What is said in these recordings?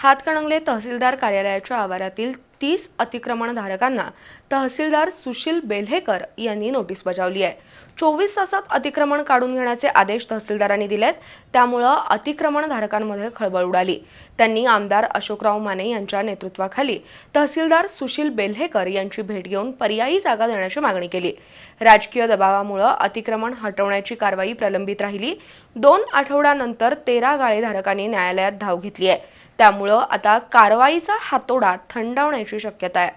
हातकणंगले तहसीलदार कार्यालयाच्या आवारातील 30 अतिक्रमणधारकांना तहसीलदार सुशील बेल्हेकर यांनी नोटीस बजावली आहे। 24 तासात अतिक्रमण काढून घेण्याचे आदेश तहसीलदारांनी दिलेत। त्यामुळे अतिक्रमणधारकांमध्ये खळबळ उडाली। त्यांनी आमदार अशोकराव माने यांच्या नेतृत्वाखाली तहसीलदार सुशील बेल्हेकर यांची भेट घेऊन पर्यायी जागा देण्याची मागणी केली। राजकीय दबावामुळे अतिक्रमण हटवण्याची कारवाई प्रलंबित राहिली। 2 आठवड्यानंतर 13 गाळेधारकांनी न्यायालयात धाव घेतली आहे। त्यामुळे आता कारवाईचा हातोडा थंडावण्याची शक्यता आहे।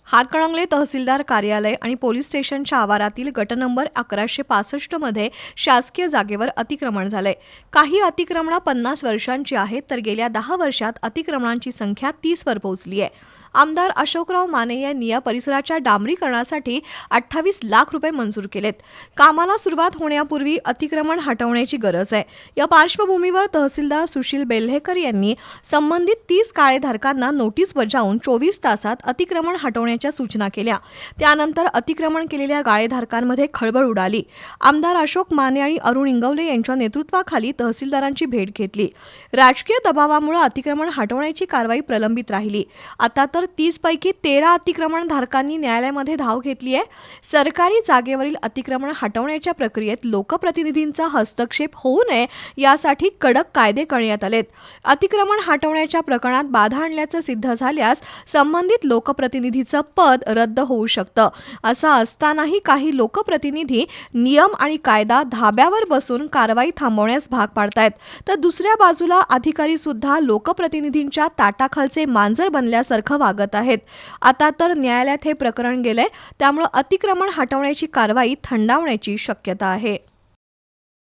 हातकणंगले तहसीलदार कार्यालय आणि पोलीस स्टेशनच्या आवारातील गट नंबर 1165 मध्ये शासकीय जागेवर अतिक्रमण झाले। काही अतिक्रमणे 50 वर्षांची आहेत, तर गेल्या 10 वर्षात अतिक्रमणांची संख्या 30 वर पोहोचली आहे। आमदार अशोकराव माने यांनी या परिसराच्या डांबरीकरणासाठी 28 लाख रुपये मंजूर केलेत। कामाला सुरुवात होण्यापूर्वी अतिक्रमण हटवण्याची गरज आहे। या पार्श्वभूमीवर तहसीलदार सुशील बेल्हेकर यांनी संबंधित 30 गाळेधारकांना नोटीस बजावून 24 तासात अतिक्रमण हटवण्याच्या सूचना केल्या। त्यानंतर अतिक्रमण केलेल्या गाळेधारकांमध्ये खळबळ उडाली। आमदार अशोक माने आणि अरुण इंगवले यांच्या नेतृत्वाखाली तहसीलदारांची भेट घेतली। राजकीय दबावामुळे अतिक्रमण हटवण्याची कारवाई प्रलंबित राहिली। आता तर 30 पैकी 13 अतिक्रमणधारकांनी न्यायालयामध्ये धाव घेतली आहे। सरकारी जागेवरील अतिक्रमण हटवण्याच्या प्रक्रियेत लोकप्रतिनिधींचा हस्तक्षेप होऊ नये यासाठी कडक कायदे करण्यात आलेत। अतिक्रमण हटवण्याच्या प्रकरणात बाधा आणल्याचं सिद्ध झाल्यास संबंधित लोकप्रतिनिधीचं पद रद्द होऊ शकतं। असं असतानाही काही लोकप्रतिनिधी नियम आणि कायदा धाब्यावर बसून कारवाई थांबवण्यास भाग पाडतायत, तर दुसऱ्या बाजूला अधिकारी सुद्धा लोकप्रतिनिधींच्या ताटाखालचे मांजर बनल्यासारखं वागत आहेत। आता तर न्यायालयात हे प्रकरण गेलंय, त्यामुळे अतिक्रमण हटवण्याची कारवाई थंडावण्याची शक्यता आहे।